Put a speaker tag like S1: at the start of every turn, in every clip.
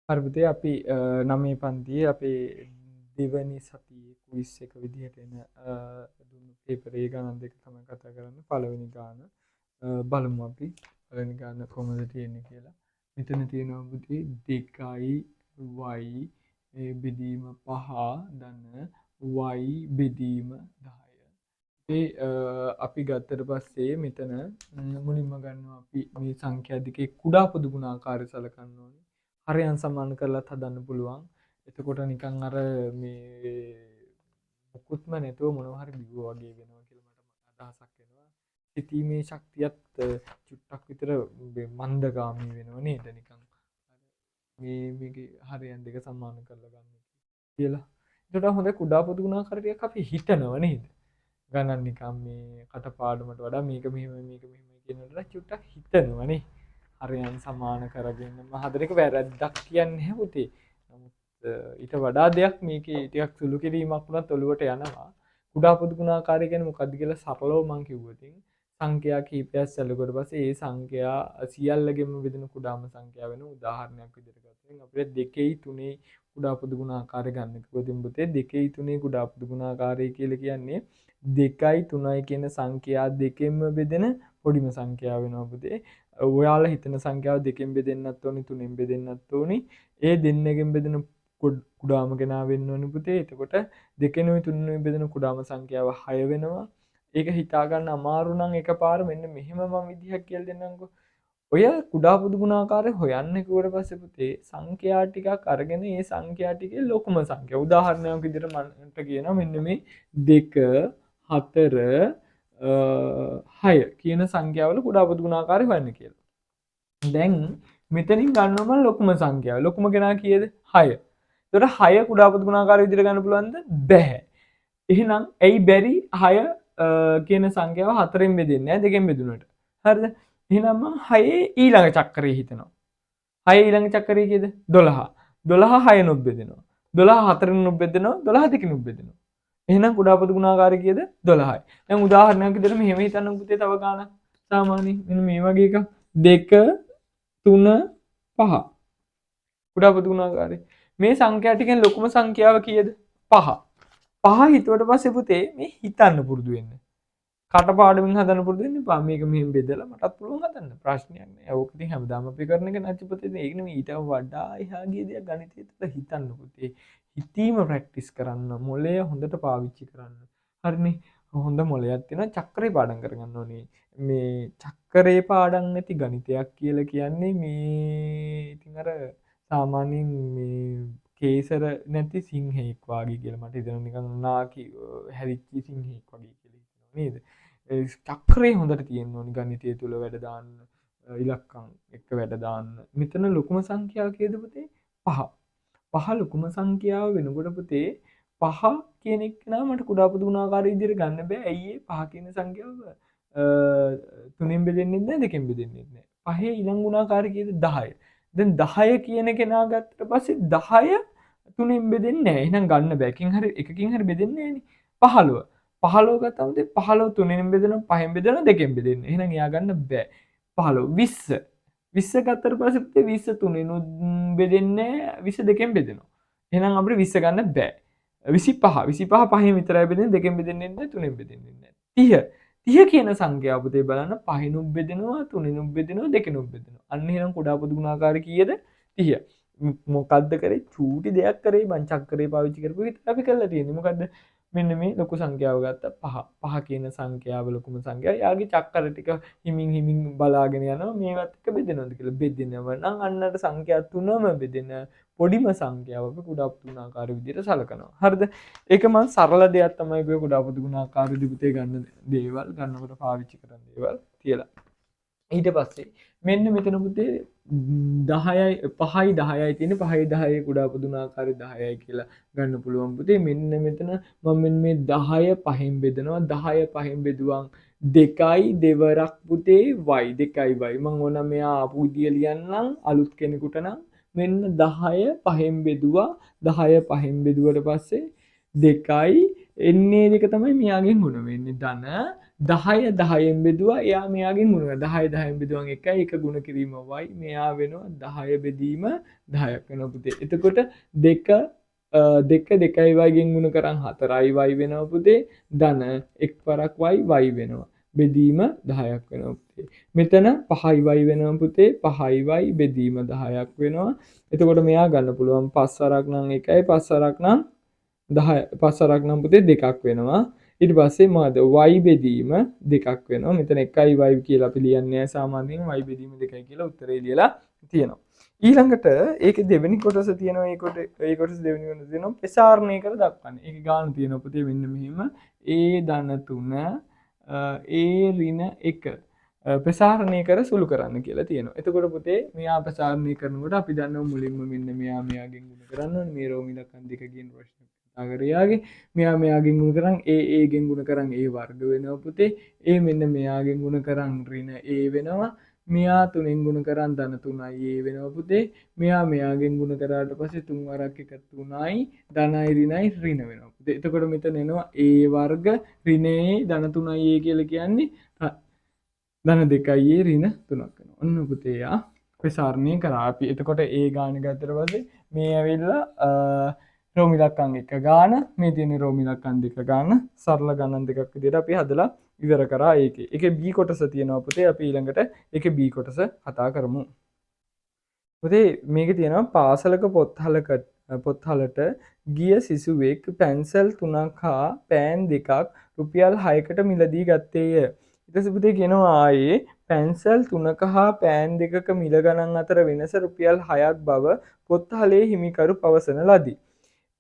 S1: හරි පුතේ අපි 9 පන්තියේ අපේ දෙවැනි සතියේ ක්විස් එක විදිහට එන දුන්නු පේපර් ඒ ගණන් දෙක තමයි කතා කරන්නේ. පළවෙනි ගාන බලමු අපි. පළවෙනි ගාන කොහොමද තියෙන්නේ කියලා. මෙතන තියෙනවා පුතේ 2y බෙදීම 5 ධන y බෙදීම 10. ඒ අපි ගත්තට පස්සේ මෙතන මුලින්ම ගන්නවා අපි මේ සංඛ්‍යා දෙකේ කුඩා පොදු ගුණාකාරය සලකන්න ඕනේ. හරයන් සමාන කරලත් හදන්න පුළුවන්. එතකොට නිකන් අර මේ මුකුත්ම නැතුව මොනවා හරි බිව්වා වගේ වෙනවා කියලා මට අදහසක් එනවා. සිතීමේ ශක්තියත් චුට්ටක් විතර මන්දගාමී වෙනව නේද නිකන්. මේකේ හරයන් දෙක සමාන කරලා ගන්න කියලා. ඒකට හොඳ කුඩා පොදු ගුණාකාරයක් අපි හිතනවා නේද? ගණන් නිකන් මේ කටපාඩමට වඩා මේක මෙහෙමයි කියනකොට චුට්ටක් හිතනවනේ. හරයන් සමාන කරගෙන හදන එක වැරද්දක් කියන්නේ නැහැ පුතේ. නමුත් ඊට වඩා දෙයක් මේකේ ටිකක් සුළු කිරීමක් වුණත් ඔලුවට යනවා. කුඩා පොදු ගුණාකාරය කියන්නේ මොකක්ද කියලා සරලව මම කිව්වොත් සංඛ්‍යා කීපයක් සැලකුවට පස්සේ ඒ සංඛ්‍යා සියල්ලගෙම බෙදෙන කුඩාම සංඛ්‍යාව වෙන උදාහරණයක් විදිහට ගත්තොත් අපිට 2යි 3යි කුඩා පොදු ගුණාකාරය ගන්න. ඒකෙන් පුතේ 2යි 3යි කුඩා පොදු ගුණාකාරය කියලා කියන්නේ 2යි 3යි කියන සංඛ්‍යා දෙකෙන්ම බෙදෙන පොඩිම සංඛ්‍යාව වෙනවා පුතේ. ඔයාලා හිතන සංඛ්‍යාව දෙකෙන් බෙදෙන්නත් ඕනි තුනෙන් බෙදෙන්නත් ඕනි. ඒ දෙන්නගෙන් බෙදෙන කුඩාම කෙනා වෙන්න ඕනි පුතේ. එතකොට දෙකෙනුයි තුනෙනුයි බෙදෙන කුඩාම සංඛ්‍යාව 6 වෙනවා. ඒක හිතා ගන්න අමාරු නම් එකපාර මෙන්න මෙහෙම මම විදිහක් කියලා දෙන්නම්කෝ. ඔය කුඩා පොදු ගුණාකාරය හොයන්න කිව්වට පස්සේ පුතේ සංඛ්‍යා ටිකක් අරගෙන ඒ සංඛ්‍යා ටිකේ ලොකුම සංඛ්‍යාව උදාහරණයක් විදිහට මන්ට කියනවා මෙන්න මේ 2 4 6 කියන සංඛ්‍යාවල කුඩා පොදු ගුණාකාරය හොයන්න කියලා. දැන් මෙතනින් ගන්නවා මම ලොකුම සංඛ්‍යාව. ලොකුම කෙනා කීයද? 6. ඒතකොට 6 කුඩා පොදු ගුණාකාරය විදිහට ගන්න පුළුවන්ද? බැහැ. එහෙනම් ඇයි බැරි 6 කියන සංඛ්‍යාව 4ෙන් බෙදෙන්නේ නැහැ 2ෙන් බෙදුනට. හරිද? එහෙනම් මම 6 ඊළඟ චක්‍රය හිතනවා. 6 ඊළඟ චක්‍රය කීයද? 12. 12 6 නුත් බෙදෙනවා. 12 4 නුත් බෙදෙනවා. 12 2 නුත් බෙදෙනවා. එහෙනම් කුඩා පොදු ගුණාකාරය කීයද? 12යි. දැන් උදාහරණයක් විදිහට මෙහෙම හිතන්න පුතේ තව ගානක්. සාමාන්‍යයෙන් මෙන්න මේ වගේ එකක් 2 3 5. කුඩා පොදු ගුණාකාරය. මේ සංඛ්‍යා ටිකෙන් ලොකුම සංඛ්‍යාව කීයද? 5. 5 හිතුවට පස්සේ පුතේ මේ හිතන්න පුරුදු වෙන්න. කටපාඩමින් හදන්න පුරුදු වෙන්න එපා. මේක මෙහෙම බෙදලා මටත් පුළුවන් හදන්න. ප්‍රශ්නයක් නෑ. ඕක ඉතින් හැමදාම අපි කරන එක නැති පුතේ. ඒක නෙමෙයි ඊට වඩා එහා ගිය දෙයක් ගණිතය තුළ හිතන්න පුතේ. හිතීම ප්‍රැක්ටිස් කරන්න. මොළය හොඳට පාවිච්චි කරන්න. හරිනේ. හොඳ මොළයක් තියෙනවා චක්‍රේ පාඩම් කරගන්න ඕනේ. මේ චක්‍රේ පාඩම් නැති ගණිතයක් කියලා කියන්නේ මේ ඉතින් අර සාමාන්‍යයෙන් මේ කේසර නැති සිංහෙක් වාගේ කියලා මට හිතෙනවා නිකන් නාකි හැරිච්ච සිංහෙක් වගේ කියලා හිතෙනවා නේද? චක්‍රේ හොඳට තියෙන්න ඕනි ගණිතය තුල වැඩ දාන්න ඉලක්කම් එක වැඩ දාන්න. මෙතන ලොකුම සංඛ්‍යාව කීයද පුතේ? 5. 5 ලොකුම සංඛ්‍යාව වෙනකොට පුතේ 5 කියන එක නම මට කුඩා පොදු ගුණාකාරය විදිහට ගන්න බෑ. ඇයි ඒ 5 කියන සංඛ්‍යාව තුනෙන් බෙදෙන්නේ නැහැ දෙකෙන් බෙදෙන්නේ නැහැ. 5 ඊළඟ ගුණාකාරය කීයද? 10. දැන් 10 කියන කෙනා ගත්තට පස්සේ 10 තුනෙන් බෙදෙන්නේ නැහැ. එහෙනම් ගන්න බෑ. එකකින් හරි බෙදෙන්නේ නැහැනේ. 15. 15 ගත්තම 15 තුනෙන් බෙදෙනවා, පහෙන් බෙදෙනවා, දෙකෙන් බෙදෙන්නේ. එහෙනම් එයා ගන්න බෑ. 15 20 ගත්තට පස්සේ 20 තුනෙනුත් බෙදෙන්නේ නැහැ, 20 දෙකෙන් බෙදෙනවා. එහෙනම් අපිට 20 ගන්න බෑ. 25 පහෙන් විතරයි බෙදෙන්නේ, දෙකෙන් බෙදෙන්නේ නැහැ, තුනෙන් බෙදෙන්නේ නැහැ. 30 කියන සංඛ්‍යාව පුතේ බලන්න පහිනුත් බෙදෙනවා, තුනෙනුත් බෙදෙනවා, දෙකෙනුත් බෙදෙනවා. අන්න එහෙනම් කුඩා පොදු ගුණාකාරය කීයද? 30. මොකද්ද කරේ? චූටි දෙයක් කරේ මං චක්‍රේ පාවිච්චි කරපු විතර අපි කරලා තියෙන්නේ. මොකද්ද? මෙන්න මේ ලොකු සංඛ්‍යාව ගත්තා 5. 5 කියන සංඛ්‍යාව ලොකුම සංඛ්‍යාව. යාගේ චක්‍ර ටික හිමින් බලාගෙන යනවා මේවත් එක්ක බෙදෙනවද කියලා. බෙදෙනව නම් අන්නට සංඛ්‍යා තුනම බෙදෙන පොඩිම සංඛ්‍යාව අපි කුඩා පොදු ගුණාකාර විදිහට සලකනවා. හරිද? ඒක මම සරල දෙයක් තමයි කිව්වේ කුඩා පොදු ගුණාකාර දිපුතේ ගන්න දේවල් ගන්නකොට පාවිච්චි කරන දේවල් කියලා. ඊට පස්සේ මෙන්න මෙතන පුතේ 10යි 5යි 10යි තියෙන 5යි 10යි කුඩා පොදු ගුණාකාරය 10යි කියලා ගන්න පුළුවන් පුතේ. මෙන්න මෙතන මම මෙන්න මේ 10 5න් බෙදනවා. 10 5න් බෙදුවම් 2යි දෙවරක් පුතේ y 2යි y. මම ඕන මෙයා ආපු විදිය ලියන්නම් අලුත් කෙනෙකුට නම් මෙන්න 10 5න් බෙදුවා. 10 5න් බෙදුවට පස්සේ 2යි එන්නේ දෙක තමයි මෙයාගෙන් ගුණ වෙන්නේ. ධන 10 10න් බෙදුවා එයා මෙයාගෙන් ගුණ කරනවා 10 10න් බෙදුවන් 1යි 1 ගුණ කිරීම y මෙයා වෙනවා 10 බෙදීම 10ක් වෙනවා පුතේ. එතකොට 2 2 2යි y ගෙන් ගුණ කරන් 4යි y වෙනවා පුතේ. ධන එක් පරක් y වෙනවා. බෙදීම 10ක් වෙනවා පුතේ. මෙතන 5යි y වෙනවා පුතේ. 5යි y බෙදීම 10ක් වෙනවා. එතකොට මෙයා ගන්න පුළුවන් 5 වරක් නම් 1යි 5 වරක් නම් 10 5 වරක් නම් පුතේ 2ක් වෙනවා. ඊට පස්සේ මොකද y බෙදීම 2ක් වෙනවා. මෙතන 1යි y කියලා අපි ලියන්නේ සාමාන්‍යයෙන් y බෙදීම 2යි කියලා උත්තරේ ලියලා තියෙනවා. ඊළඟට ඒකේ දෙවෙනි කොටස තියෙනවා. ඒ කොටස දෙවෙනි කොටස තියෙනවා ප්‍රසාරණය කර දක්වන්න. ඒකේ ගාන තියෙනවා පුතේ මෙන්න මෙහිම a-3 ප්‍රසාරණය කර සුළු කරන්න කියලා තියෙනවා. එතකොට පුතේ මෙයා ප්‍රසාරණය කරනකොට අපි දන්නවා මුලින්ම මෙන්න මෙයාගෙන් ගුණ කරන්න ඕනේ. මේ රෝම ඉලක්කම් දෙක කියන ප්‍රශ්න අගරයාගේ මෙයාගෙන් ගුණ කරන් a ගෙන් ගුණ කරන් a වර්ග වෙනවා පුතේ. a මෙන්න මෙයාගෙන් ගුණ කරන් ඍණ a වෙනවා. මෙයා 3ෙන් ගුණ කරන් ධන 3යි a වෙනවා පුතේ. මෙයාගෙන් ගුණ කරාට පස්සේ 3 වරක් 1 3යි ධනයි ඍණයි ඍණ වෙනවා පුතේ. එතකොට මෙතන එනවා a වර්ග ඍණ a ධන 3යි a කියලා කියන්නේ ධන 2යි a ඍණ 3ක් වෙනවා. ඔන්න පුතේ යා ප්‍රසාරණය කරා අපි. එතකොට a ගාන ගත්තට පස්සේ මේ ඇවිල්ලා රෝම ඉලක්කම් 1 ගාන මේ තියෙන රෝම ඉලක්කම් 2 ගාන සරල ගණන් දෙකක් විදිහට අපි හදලා ඉවර කරා ඒකේ. ඒකේ B කොටස තියෙනවා පුතේ. අපි ඊළඟට ඒකේ B කොටස කතා කරමු. පුතේ මේකේ තියෙනවා පාසලක පොත්හලට ගිය සිසුවෙක් පැන්සල් 3ක් හා පෑන් 2ක් රුපියල් 6කට මිලදී ගත්තේය. ඊට පස්සේ පුතේ කියනවා ආයේ පැන්සල් 3ක හා පෑන් 2ක මිල ගණන් අතර වෙනස රුපියල් 6ක් බව පොත්හලේ හිමිකරු පවසන ලදී.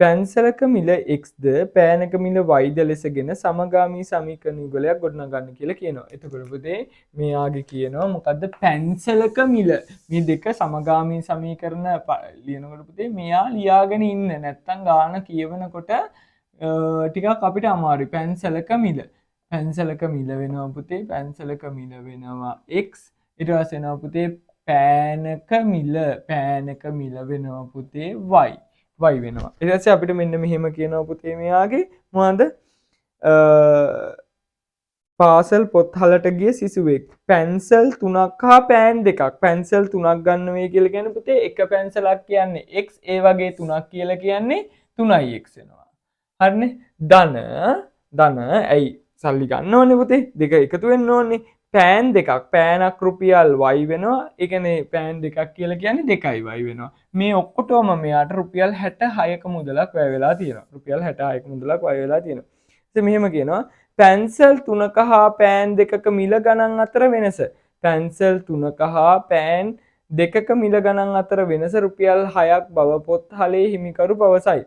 S1: පැන්සලක මිල x ද පෑනක මිල y ද ලෙසගෙන සමගාමී සමීකරණ යුගලයක් ගොඩනගන්න කියලා කියනවා. එතකොට පුතේ මෙයාගේ කියනවා මොකද්ද පැන්සලක මිල මේ දෙක සමගාමී සමීකරණ ලියනකොට පුතේ මෙයා ලියාගෙන ඉන්න නැත්තම් ගාන කියවනකොට ටිකක් අපිට අමාරුයි. පැන්සලක මිල වෙනවා පුතේ. පැන්සලක මිල වෙනවා x ඊට පස්සේ වෙනවා පුතේ පෑනක මිල වෙනවා පුතේ y වෙනවා. ඊට පස්සේ අපිට මෙන්න මෙහෙම කියනවා පුතේ මෙයාගේ මොනවාද පාසල් පොත්හලට ගිය සිසුවෙක් පැන්සල් 3ක් හා පෑන් 2ක් පැන්සල් 3ක් ගන්න වෙයි කියලා කියන්නේ පුතේ එක පැන්සලක් කියන්නේ x ඒ වගේ 3ක් කියලා කියන්නේ 3යි x වෙනවා. හරිනේ? ධන ඇයි සල්ලි ගන්න ඕනේ පුතේ දෙක එකතු වෙන්න ඕනේ. පෑන් 2ක් පෑනක් රුපියල් y වෙනවා. ඒ කියන්නේ පෑන් 2ක් කියලා කියන්නේ 2යි y වෙනවා. මේ ඔක්කොටම මෙයාට රුපියල් 66ක මුදලක් වැය වෙලා තියෙනවා. රුපියල් 66ක මුදලක් වැය වෙලා තියෙනවා. ඉතින් මෙහෙම කියනවා පැන්සල් 3ක හා පෑන් 2ක මිල ගණන් අතර වෙනස. පැන්සල් 3ක හා පෑන් 2ක මිල ගණන් අතර වෙනස රුපියල් 6ක් බව පොත්හලේ හිමිකරු පවසයි.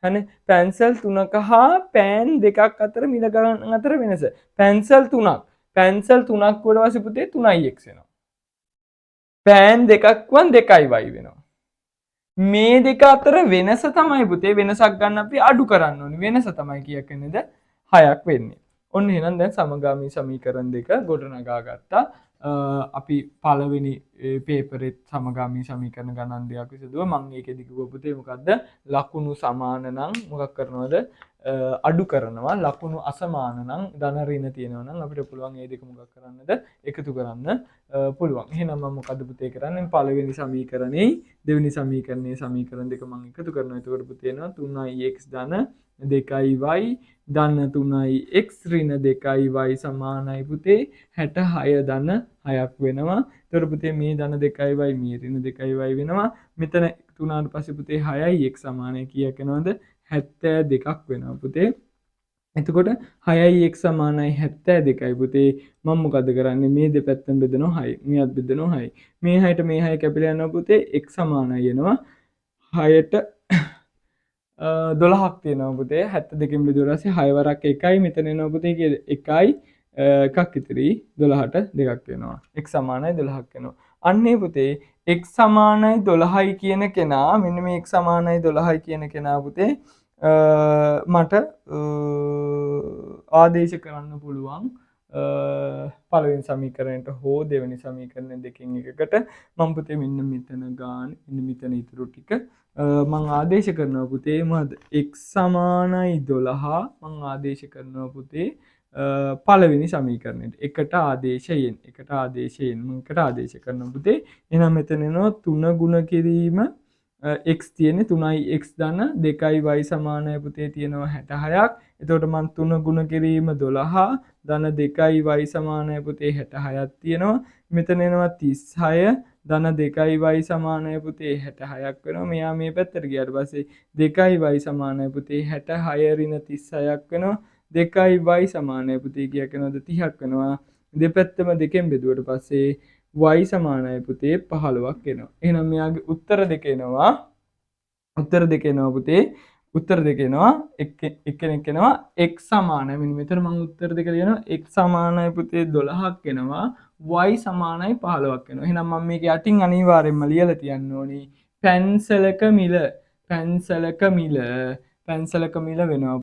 S1: හරි පැන්සල් 3ක හා පෑන් 2ක් අතර මිල ගණන් අතර වෙනස. පැන්සල් 3ක් කොට වාසි පුතේ 3යි x වෙනවා. පෑන් 2ක් වන් 2යි y වෙනවා. මේ දෙක අතර වෙනස තමයි පුතේ වෙනසක් ගන්න අපි අඩු කරන්න ඕනේ. වෙනස තමයි කීයක් වෙන්නේද? 6ක් වෙන්නේ. ඔන්න එහෙනම් දැන් සමගාමී සමීකරණ දෙක ගොඩනගා ගත්තා. අපි පළවෙනි පේපරෙත් සමගාමී සමීකරණ ගණන් දෙකක් විසඳුවා. මම ඒකෙදි කිව්ව පුතේ මොකද්ද? ලකුණු සමාන නම් මොකක් කරනවද? අඩු කරනවා. ලකුණු අසමාන නම් ධන ඍණ තියෙනවා නම් අපිට පුළුවන් මේ දෙක මොකක් කරන්නද? එකතු කරන්න පුළුවන්. එහෙනම් මම මොකද්ද පුතේ කරන්නේ? පළවෙනි සමීකරණේ දෙවෙනි සමීකරණයේ සමීකරණ දෙක මම එකතු කරනවා. එතකොට පුතේ එනවා 3x ධන 2y ධන 3x ඍණ 2y සමානයි පුතේ 66 ධන 6ක් වෙනවා. එතකොට පුතේ මේ ධන 2y මේ ඍණ 2y වෙනවා. මෙතන එකතු වුණාට පස්සේ පුතේ 6යි x සමානයි කීයක් වෙනවද? 72ක් වෙනවා පුතේ. එතකොට 6යි x සමානයි 72යි පුතේ. මම මොකද කරන්නේ? මේ දෙපැත්තෙන් බෙදනවා 6. මෙයත් බෙදනවා 6. මේ 6ට මේ 6 කැපිලා යනවා පුතේ x සමානයි එනවා 6ට 12ක් තියෙනවා පුතේ. 72කින් බෙදුවා ඊට පස්සේ 6 වරක් 1යි මෙතන එනවා පුතේ 1යි එකක් ඉතිරි 12ට 2ක් වෙනවා. x සමානයි 12ක් වෙනවා. අන්නේ පුතේ x සමානයි 12යි කියන කෙනා මෙන්න මේ x සමානයි 12යි කියන කෙනා පුතේ මට ආදේශ කරන්න පුළුවන් පළවෙනි සමීකරණයට හෝ දෙවෙනි සමීකරණ දෙකෙන් එකකට මම පුතේ මෙන්න මෙතන ගාන මෙන්න මෙතන ඉතුරු ටික මම ආදේශ කරනවා පුතේ මොකද x සමානයි 12 මම ආදේශ කරනවා පුතේ පළවෙනි සමීකරණයට. එකට ආදේශයෙන් මම එකට ආදේශ කරනවා පුතේ. එහෙනම් මෙතන එනවා 3 ගුණ කිරීම x තියෙන්නේ 3යි x ධන 2යි y සමානයි පුතේ තියෙනවා 66ක්. එතකොට මම 3 ගුණ කිරීම 12 ධන 2යි y සමානයි පුතේ 66ක් තියෙනවා. මෙතන එනවා 36 ධන 2යි y සමානයි පුතේ 66ක් වෙනවා. මෙයා මේ පැත්තට ගියාට පස්සේ 2යි y සමානයි පුතේ 66 ඍණ 36ක් වෙනවා. 2යි y සමානයි පුතේ කියා කරනවද 30ක් වෙනවා. දෙපැත්තම දෙකෙන් බෙදුවට පස්සේ y සමානයි පුතේ 15ක් එනවා. එහෙනම් මෙයාගේ උත්තර දෙක එනවා පුතේ. උත්තර දෙක එනවා එක්කෙනෙක් එනවා x සමානයි. මෙන්න මෙතන මම උත්තර දෙක ලියනවා x සමානයි පුතේ 12ක් එනවා. y සමානයි 15ක් එනවා. එහෙනම් මම මේක යටින් අනිවාර්යයෙන්ම ලියලා තියන්න ඕනි. පැන්සලක මිල වෙනවා